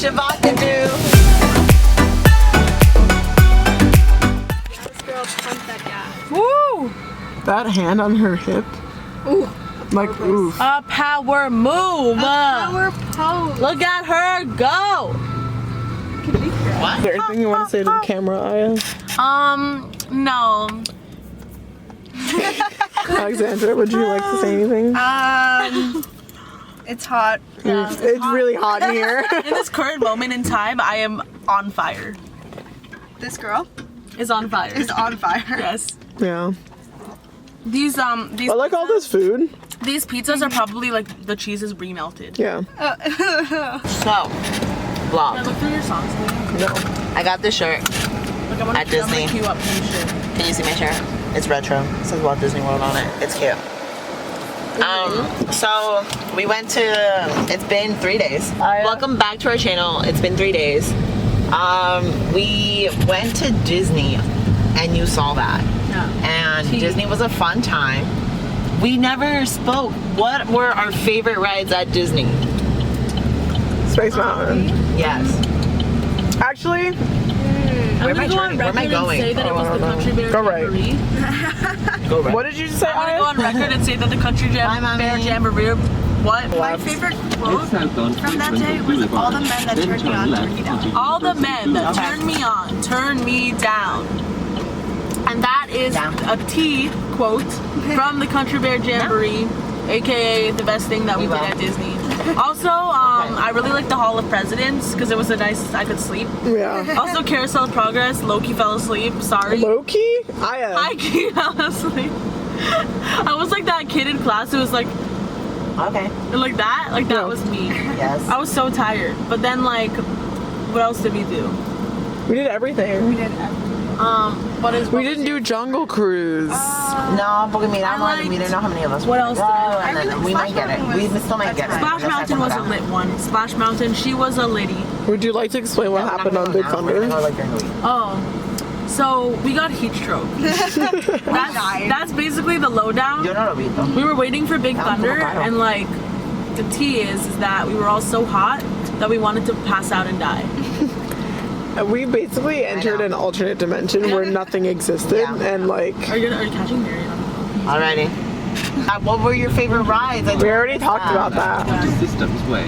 Shabakadoo. This girl pumped that gas. Woo! That hand on her hip. Ooh. Like, oof. A power move. Power pose. Look at her go. What? Is there anything you want to say to the camera, Aya? No. Alexandra, would you like to say anything? It's hot. It's really hot in here. In this current moment in time, I am on fire. This girl Is on fire. is on fire. Yes. Yeah. These I like all this food. These pizzas are probably like the cheese is re-melted. Yeah. So, Can I vlog. look through your songs, please? No. I got this shirt. Like, I want At to Disney. queue up some shit. Can you see my shirt? It's retro. It says Walt Disney World on it. It's cute. So we went to, it's been 3 days. Welcome back to our channel. It's been 3 days. We went to Disney and you saw that. Yeah. And Disney was a fun time. We never spoke. What were our favorite rides at Disney? Space Mountain. Yes. Actually, I'm am I gonna go on turning? Where am I record and going? say that it was the Country Bear Go right. Jamboree. Go right. what did you say, I'm gonna go Aya? on record and say that the Country Bye, Bear Mommy. Jamboree. What? My favorite quote from that day was all the men that turned me on turned me down. All the men that Okay. turn me on, turn me down. And that is Down. a T quote from the Country Bear Jamboree, aka the best thing that we did at Disney. Also, I really like the Hall of Presidents because it was a nice, I could sleep. Yeah. Also, Carousel of Progress, Loki fell asleep, sorry. Loki? Aya. I fell asleep. I was like that kid in class who was like Okay. that, like that Yeah. was me. Yes. I was so tired. But then like, what else did we do? We did everything. We did everything. We didn't do Jungle Cruise. No, but we I didn't know how many of us. What else did I like? No, we might get it. We still might get it. Splash Mountain was a lit one. Splash Mountain, she was a litty. Would you like to explain what happened on Big Thunder? Oh, so we got heat stroke. That's basically the lowdown. Yo no lo vi. We were waiting for Big Yeah, Thunder, claro. and like the tea is that we were all so hot that we wanted to pass out and die. We basically entered an alternate dimension where nothing existed, Yeah. and like Are you catching Marion? Alrighty. What were your favorite rides? we already talked about that. Systems way.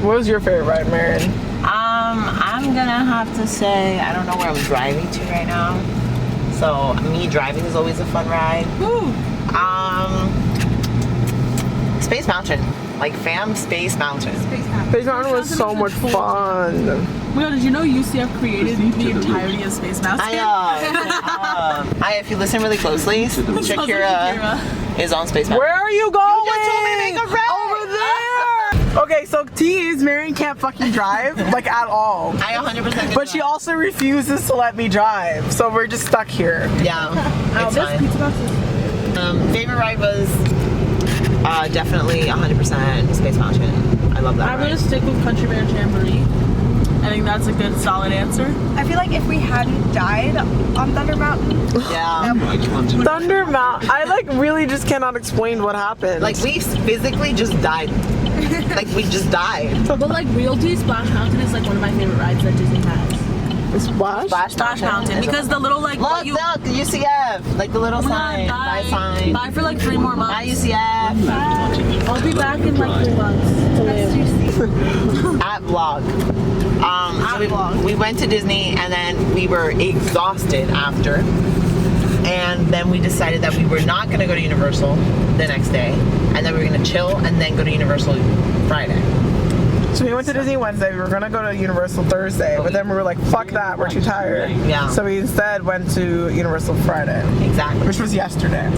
What was your favorite ride, Marion? I'm gonna have to say I don't know where I'm driving to right now. So me driving is always a fun ride. Woo! Space Mountain, like Space Mountain. Space Mountain was so much fun. Oh my god, did you know UCF created the entirety of Space Mountain? If you listen really closely, Shakira is on Space Mountain. Where are you going? You just told me to make a right. Over there. Okay, so T is Marion can't fucking drive like at all. I 100%. But she also refuses to let me drive, so we're just stuck here. Yeah, it's fine. Favorite ride was definitely 100% Space Mountain. I love that I'm ride. gonna stick with Country Bear Jamboree. I think that's a good solid answer. I feel like if we hadn't died on Thunder Mountain, Yeah. Thunder Mountain. I like really just cannot explain what happened. Like we physically just died. Like we just died. But like realty, Splash Mountain is like one of my favorite rides that Disney has. Splash? Splash Mountain, because the little like Look, look, UCF. Like the little sign. Bye sign. Bye for like 3 more Bye months. UCF. I'll be back in like 3 months to live. At vlog. So we went to Disney and then we were exhausted after. And then we decided that we were not going to go to Universal the next day. And then we were going to chill and then go to Universal Friday. So we went to Disney Wednesday. We were gonna go to Universal Thursday, but then we were like, "Fuck that, we're too tired." Yeah. So we instead went to Universal Friday, Exactly. which was yesterday.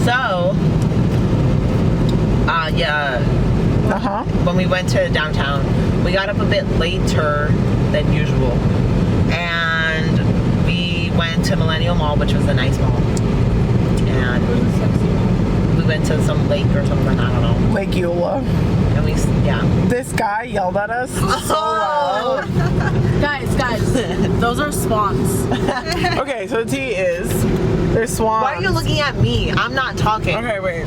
So, when we went to downtown, we got up a bit later than usual, and we went to Millennial Mall, which was a nice mall, and we went to some lake or something. I don't know. Lake Eula. And This guy yelled at us so loud. Guys, those are swans. Okay, so the T is there's swans. Why are you looking at me? I'm not talking. Okay, wait.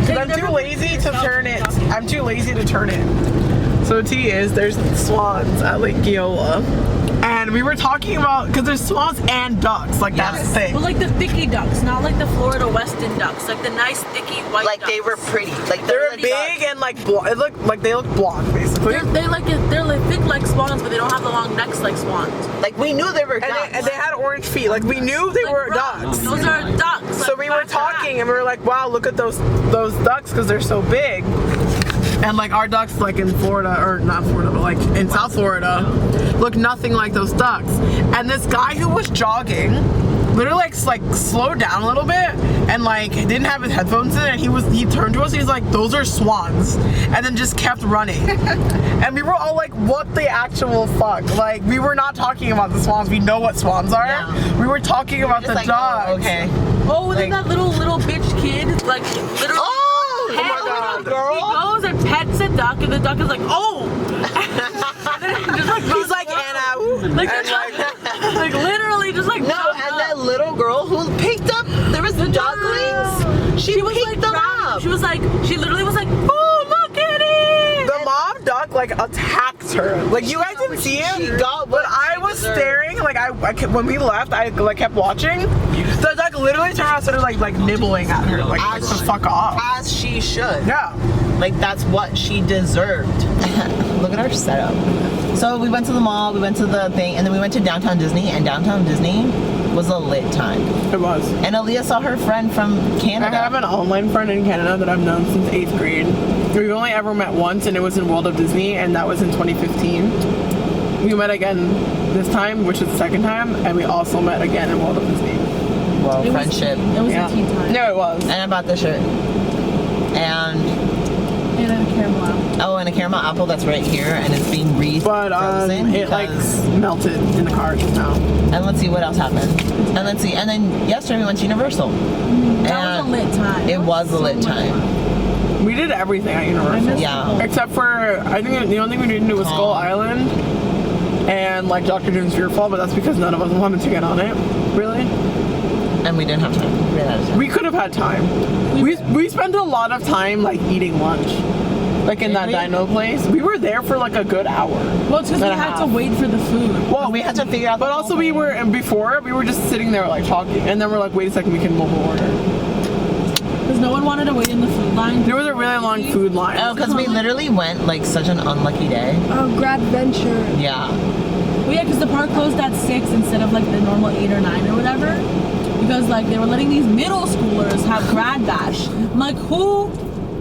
'Cause I'm too lazy to turn it. I'm too lazy to turn it. So T is there's swans at Lake Giola, and we were talking about because there's swans and ducks. Like that's the thing. But like the thicky ducks, not like the Florida Weston ducks, like the nice thicky white. Like ducks. they were pretty. Like They're really big and like it look like they look blonde basically. They're like thick like swans, but they don't have the long necks like swans. Like we knew they were ducks. And they had orange feet. Like we knew they Like, were bro, ducks. Those are ducks. So like, we were back to back. talking and we were like, wow, look at those ducks because they're so big. And like our ducks like in Florida, or not Florida, but like in South Florida, look nothing like those ducks. And this guy who was jogging literally like slowed down a little bit and like didn't have his headphones in, and he turned to us and he's like, those are swans, and then just kept running. And we were all like, what the actual fuck? Like we were not talking about the swans. We know what swans are. Yeah. We were talking about Just the like, dogs. oh, okay. Oh, and then Like- that little bitch kid, like literally. Oh, my God, girl. He goes and pets a duck, and the duck is like, oh. And then he just, like, He's like, Anna. Ooh. Like, And, like literally just like No, jumped and up. that little girl who picked up, there was ducklings. She was picked like them grabbing- up. She was like, she literally was like, oh, look at it. the mom duck like attacked her. Like you guys didn't see it, She got what but I she was deserved. staring. Like I kept, when we left, I like kept watching. The duck literally turned around and started like nibbling at her, like to fuck off. As she should. Yeah. Like that's what she deserved. Look at our setup. So we went to the mall, we went to the thing, and then we went to downtown Disney, and downtown Disney was a lit time. It was. And Aaliyah saw her friend from I Canada. have an online friend in Canada that I've known since 8th grade. We've only ever met once, and it was in World of Disney, and that was in 2015. We met again this time, which is the second time, and we also met again in World of Disney. Well, It was- friendship. It was Yeah. a tea time. No, it was. And I bought this shirt. And And a caramel apple. oh, and a caramel apple that's right here, and it's being But frozen it like because- melted in the car just now. And let's see what else happened. And let's see. And then yesterday we went to Universal. That was a lit time. It was a lit so much time. fun. We did everything at Universal. Yeah. Except for, I think the only thing we didn't do was Skull Island and like Dr. Doom's Fearfall, but that's because none of us wanted to get on it. Really? And we didn't have time. We ran out of time. We could have had time. We spent a lot of time like eating lunch. Like in that Did we? dino place. We were there for like a good hour. Well, it's because we and a had to half. wait for the food. Well, we had to figure out. but also we were, and before, we were just sitting there like talking. And then we're like, wait a second, we can mobile order. Because no one wanted to wait in the food line. There was a really long food line. Oh, because we literally went like such an unlucky day. Oh, grad venture. Yeah. Well, yeah, because the park closed at 6 instead of like the normal 8 or 9 or whatever. Because like they were letting these middle schoolers have grad bash. I'm like, who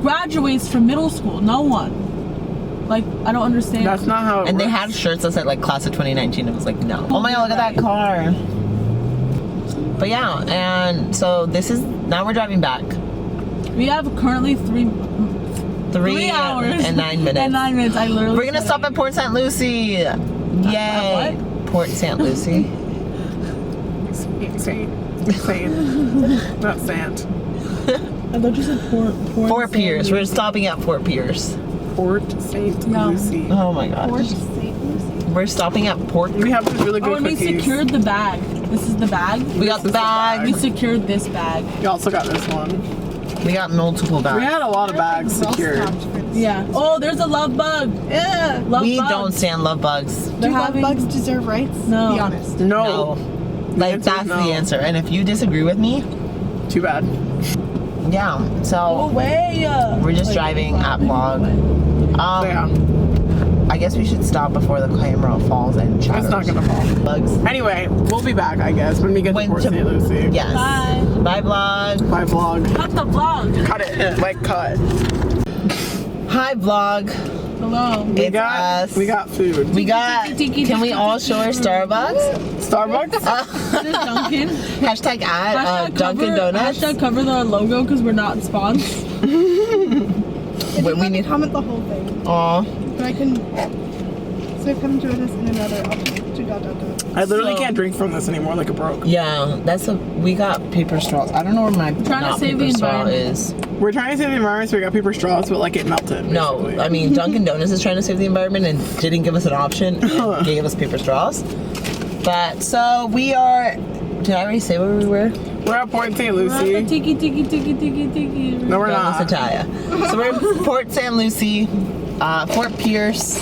graduates from middle school? No one. Like, I don't understand. That's not how it And they works. had shirts that said like class of 2019. It was like, no. Oh my god, look at that car. But yeah, and so this is, now we're driving back. We have currently 3 hours and 9 minutes. and 9 minutes. I literally. We're gonna stop at Port St. Lucie. Yay. what? Port St. Lucie. Saint. Not Sant. I thought you said Port. Fort Pierce. We're stopping at Fort Pierce. Port St. No. Lucie. Oh my gosh. Port St. Lucie. We're stopping at Port. We have these really Oh, good and we cookies. secured the bag. This is the bag. We got the We bag. secured this bag. We also got this one. We got multiple We bags. had a lot of bags secured. Yeah. Oh, there's a love bug. Yeah. Love We bug. don't stand love bugs. They're Do love having- bugs deserve rights? No. Be honest. No. No. Like answer is that's no. the answer. And if you disagree with me, Too bad. yeah. Go So away. we're just driving at vlog. So yeah. I guess we should stop before the camera falls and chatters. It's not gonna fall. Bugs. Anyway, we'll be back, I guess, when we get to When Port to- St. Lucie. Yes. Bye. Bye vlog. Bye, vlog. Cut the vlog. Cut it. Like, cut. Hi vlog. Hello. It's us. We got food. We got. Tiki, Can we tiki, all tiki, show our tiki. Starbucks? Starbucks? This is Dunkin'. Hashtag ad Hashtag Dunkin' cover, Donuts. Hashtag cover our logo because we're not sponsored. Wait, we need. comment the whole thing. Aw. But I can. So come join us in another. I'll just do dot dot dot. I literally So- can't drink from this anymore, like a broke. Yeah, that's a. We got paper straws. I don't know where my Trying to not save paper the straw environment. is. We're trying to save the environment, so we got paper straws, but like it melted. No, basically. I mean Dunkin' Donuts is trying to save the environment and didn't give us an option. And gave us paper straws. But so we are. Did I already say where we were? We're at Port St. We're at the Lucie. tiki tiki tiki tiki tiki. No, we're No, not. it's Italia. So we're in Port St. Lucie. Fort Pierce.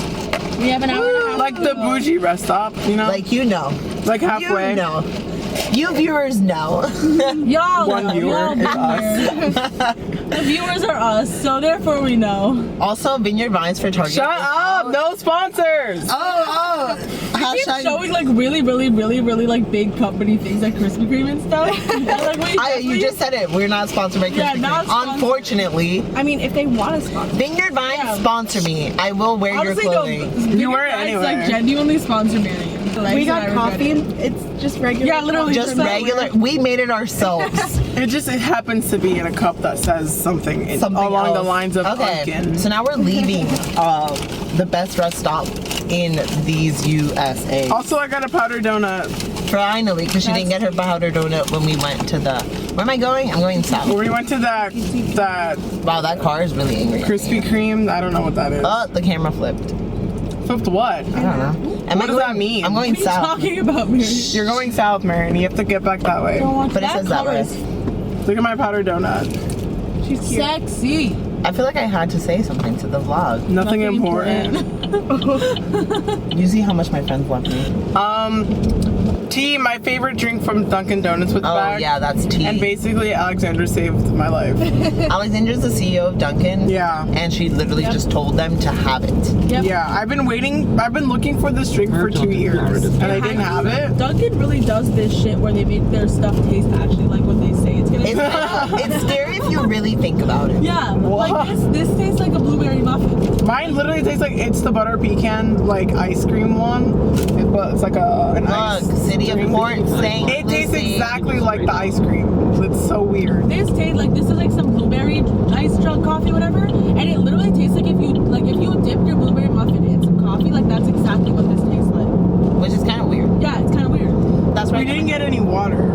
We have an hour and a half. Like the bougie rest stop, you know? Like, you know. Like halfway. You know. You viewers know. Y'all, One viewer y'all is been us. here. The viewers are us, so therefore we know. Also, Vineyard Vines for Target. Shut up! No sponsors! Oh! Keep showing like really like big company things like Krispy Kreme and stuff. Like, wait, You just said it. We're not sponsored by Krispy Yeah, Kreme. not sponsored. Unfortunately. I mean, if they want to sponsor. Vineyard Vines, Yeah. sponsor me. I will wear honestly, your no. clothing. You wear it It's anyway. like genuinely sponsor Marion. We got coffee. It's just regular. Yeah, literally Just regular. We made it ourselves. It happens to be in a cup that says something, Something along the else. lines of Okay, pumpkin. so now we're leaving the best rest stop in these USA. Also, I got a powdered donut. Finally, because she didn't get her powder donut when we went to the. Where am I going? I'm going south. We went to that Wow, that car is really angry. Krispy Kreme. I don't know what that is. Oh, the camera flipped. Flipped what? I don't know. What does that mean? I'm going What are you south. talking about, Marion? You're going south, Marion. You have to get back that way. But it says that color way. is Look at my powdered donut. She's cute. sexy. I feel like I had to say something to the vlog. Nothing important. You see how much my friends love me. Tea, my favorite drink from Dunkin' Donuts with the Oh bag. yeah, that's tea. And basically, Alexandra saved my life. Alexandra's the CEO of Dunkin'. Yeah. And she literally just told them to have it. Yep. Yeah, I've been looking for this drink for 2 years, and I didn't have it. Dunkin' really does this shit where they make their stuff taste actually like what they say it's gonna taste. It's scary if you really think about it. Yeah, What? like this tastes like a blueberry muffin. Mine literally tastes like it's the butter pecan like ice cream one, but it's like an ice. Look, City of drink. Port St. It tastes Lucie. exactly like the ice cream. It's so weird. This tastes like this is like some blueberry iced coffee, whatever, and it literally tastes like if you dipped your blueberry muffin in some coffee, like that's exactly what this tastes like. Which is kind of weird. Yeah, it's kind of weird. That's why We didn't get any water.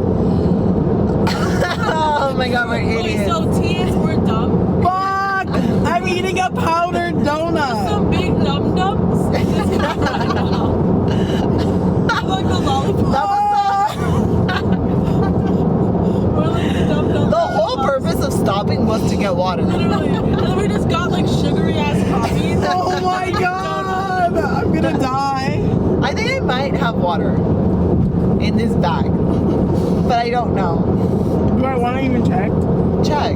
Oh my god, we're Okay, idiots. so tea is we're dumb. Fuck! I'm eating a powdered donut. Some big dum dums. Like the lollipop. Or like the dum dum. The whole purpose of stopping was to get water. Literally. And then we just got like sugary ass coffee. Oh my god! I'm gonna die. I think I might have water in this bag, but I don't know. Do I want to even check? Check.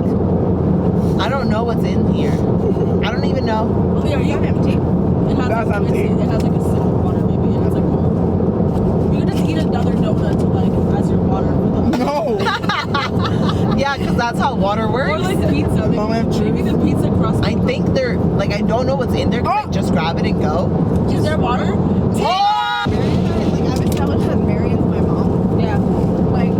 I don't know what's in here. I don't even know. Oh, yeah, you empty. It has That's like, empty. It has like a sip of water, maybe. It has like a. You could just eat another donut to like as your water for the. No. Yeah, because that's how water Or works. like pizza. Maybe the pizza crust. I think they're like I don't know what's in there. 'Cause I just grab it and go. Is there water? Oh! Like, I've established that Marion's my mom. Yeah. Like,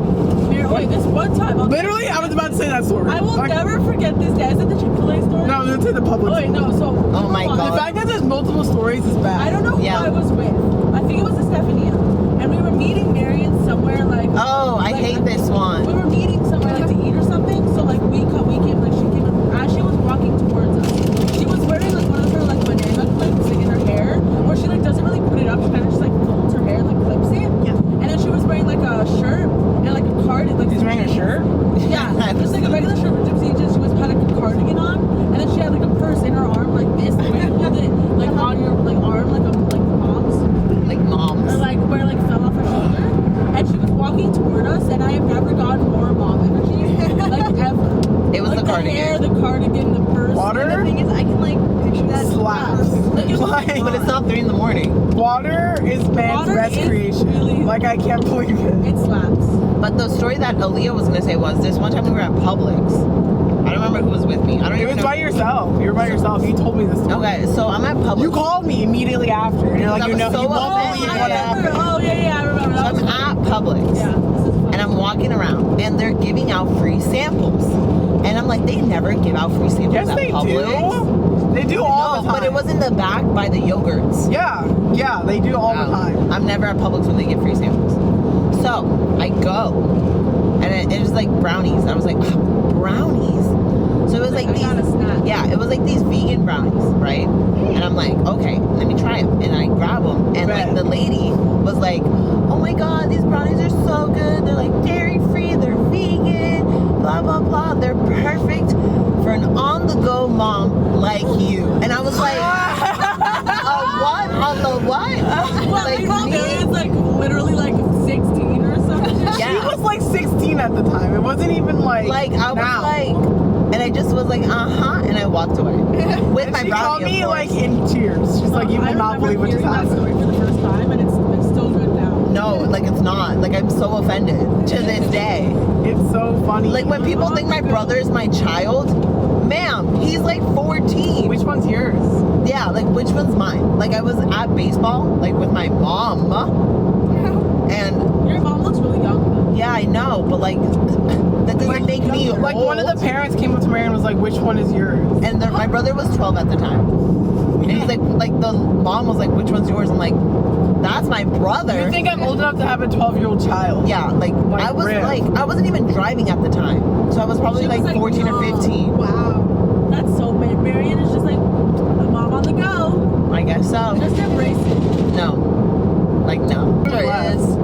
Wait, this one time. Literally, I was about to say that story. I will Like, never forget this day. Is it the Chick-fil-A story? No, let's say the public. Oh, wait, no. So. Oh my hold on. God. The fact that there's multiple stories is bad. I don't know who Yeah. I was with. I think it was the Stephania. And we were meeting Marion somewhere like. Oh, I like, hate this We one. were meeting somewhere like to eat or something. So like we came like she came as she was walking towards us. She was wearing like one of her like banana clips like in her hair, or she like doesn't really put it up. She kind of just like folds her hair, like clips it. Yeah. And then she was wearing like a shirt and like a cardigan. Like He's wearing a shirt? Yeah, just like a regular shirt with gypsy jeans. She was had like a cardigan on, and then she had like a purse in her arm like this, the way you hold it like on your like arm like moms. Like moms. Or like where it, like fell off her shoulder, and she was walking toward us, and I have never gotten more mom energy like ever. It was Like the cardigan. hair, the cardigan, the purse. Water? the thing is, I can like picture that. Slaps. Like, it was Like- But it's not 3 a.m. Water is man's Water best is creation. really- Like, I can't believe it. It slaps. But the story that Aaliyah was gonna say was this one time we were at Publix. I don't remember who was with me. I don't It even was know. by yourself. You were by yourself. You told me this story. Okay, so I'm at Publix. You called me immediately after. And you're like, I you was know, so you won't upset. believe I what remember. happened. Oh yeah, I remember. So That was I'm at Publix. yeah, this is fun. And I'm walking around and they're giving out free samples. And I'm like, they never give out free samples Yes, at they Publix. do. They do all No, the time. but it was in the back by the yogurts. Yeah, they do all the time. I'm never at Publix when they give free samples. So I go, and it was like brownies. I was like, brownies. So it was like I these. got a snack. Yeah, it was like these vegan brownies, right? And I'm like, okay, let me try them. And I grab them, and like Bet. the lady was like, oh my god, these brownies are so good. They're like dairy free. They're vegan. Blah blah blah. They're perfect for an on-the-go mom like you. And I was like, 14 at the time. It wasn't even like I was now. like, and I just was like, and I walked away with my She brownie. called me of like course. in tears. She's like, you will not believe what just that happened. story for the first time, and it's still good now. No, like it's not. Like I'm so offended to this day. It's so funny. Like when people think my brother is my child, ma'am, he's like 14. Which one's yours? Yeah, like which one's mine? Like I was at baseball, like with my mom, and Your mom looks really young. yeah, I know, but like that doesn't make me old. Like one of the parents came up to Mary and was like, which one is yours? And my brother was 12 at the time, and he's like the mom was like, which one's yours? I'm like, that's my brother. You think I'm old enough to have a 12-year-old child? Yeah, like I was rip. like I wasn't even driving at the time, so I was probably She was, like 14 or young. 15. Wow. That's so bad. Marion is just like, mom on the go. I guess so. Just embrace it. No, like no. There it is.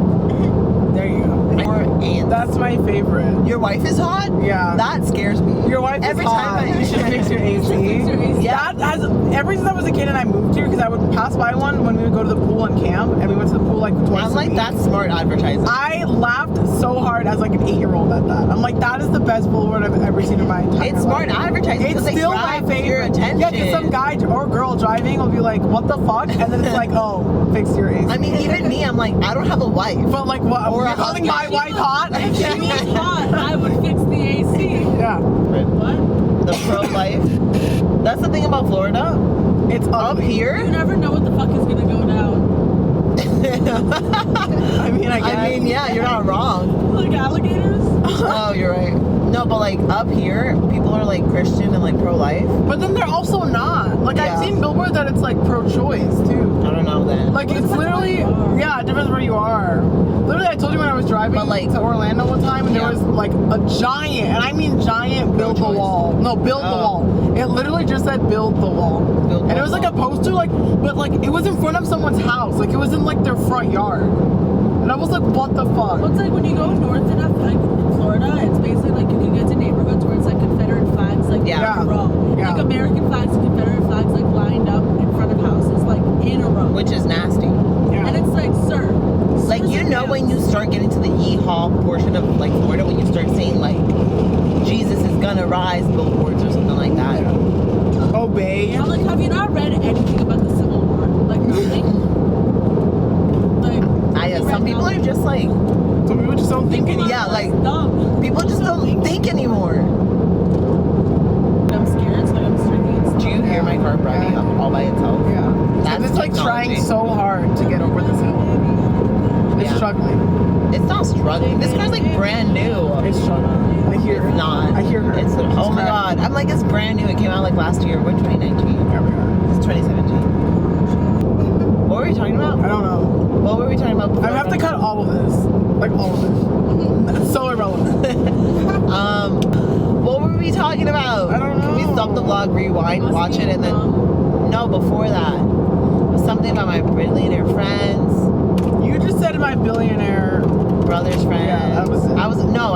There you go. Or ants. That's my favorite. Your wife is hot? Yeah. That scares me. Your wife Every is time hot. You should fix your AC. Fix your AC. Yeah. That has, ever since I was a kid and I moved here, because I would pass by one when we would go to the pool on camp, and we went to the pool like twice I'm a like, week. that's smart advertising. I laughed so hard as like an 8-year-old at that. I'm like, that is the best billboard I've ever seen in my entire life. It's smart advertising It's because they still my grab favorite. your attention. Yeah, because some guy or girl driving will be like, what the fuck? And then it's like, oh, fix your AC. I mean, even me, I'm like, I don't have a wife. But like, what? Or You're a calling my husband. wife hot? If she was hot, I would fix the AC. Yeah. What? The pro-life. That's the thing about Florida. It's Up ugly. You here, never know what the fuck is gonna go down. I mean, I guess. I mean, yeah, you're not wrong. Like alligators? Oh, you're right. No, but like up here, people are like Christian and like pro-life. But then they're also not. Like, Yeah. I've seen billboards that it's like pro-choice too. I don't know then. Like, it's Depends literally, where you are. yeah, it depends where you are. Literally, I told you when I was driving But, like- to Orlando one time, and Yeah. there was like a giant, and I mean giant, build the choice. wall. No, build the Oh. wall. It literally just said build the wall. Build And the it was like a wall. poster, like, but like it was in front of someone's house. Like, it was in like their front yard. And I was like, what the fuck? Well, it's like when you go north enough, like in Florida, it's basically like you can get to neighborhoods where it's like Confederate flags, like Yeah. in a row. Yeah. Like American flags and Confederate flags, like lined up in front of houses, like in a row. Which is nasty. Yeah. And it's like, sir. Like, you know, when you start getting to the yeehaw portion of like Florida, when you start seeing like Jesus is gonna rise billboards or something like that. Obey. I'm like, have you not read anything about the Civil War? Like nothing. Like Some people are just like, Some people just don't think anymore. yeah, like dumb. people just don't think anymore. I'm scared, so I'm starting. Do you hear my car driving up all by itself? Yeah. That's It's like technology. trying so hard to get over this hill. It's Yeah. struggling. It's not struggling. This car's like brand new. It's struggling. I hear It's it. not. I hear her. It's oh my cracked. god. I'm like, it's brand new. It came out like last year. We're 2019. There we are. It's 2017. What were we talking about? I don't know. What were we talking about before? I have to cut all of this. Like all of it. It's so irrelevant. What were we talking about? I don't Can we know. stop the vlog, rewind, watch it, and then no, before that, it was something about my billionaire friends, You just said my billionaire. brother's friends. Yeah, that was it. I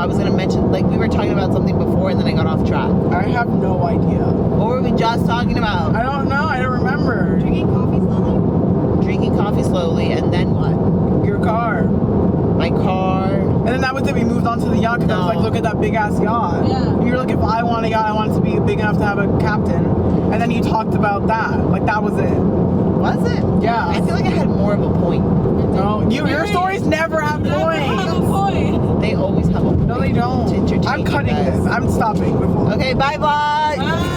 was gonna mention, like, we were talking about something before, and then I got off track. I have no idea. What were we just talking about? I don't know. I don't remember. Drinking coffee slowly? Drinking coffee slowly, and then what? Your car. My car. And then that was it. We moved on to the yacht because I was No. like, look at that big ass yacht. Yeah. You were like, if I want a yacht, I want it to be big enough to have a captain. And then you talked about that. Like that was it. Was it? Yeah. I feel like I had more of a point. No, your stories never have Never have points. a point. They always have a point. No, they don't. To entertain I'm you cutting guys. this. I'm stopping. Okay, bye vlog. Bye.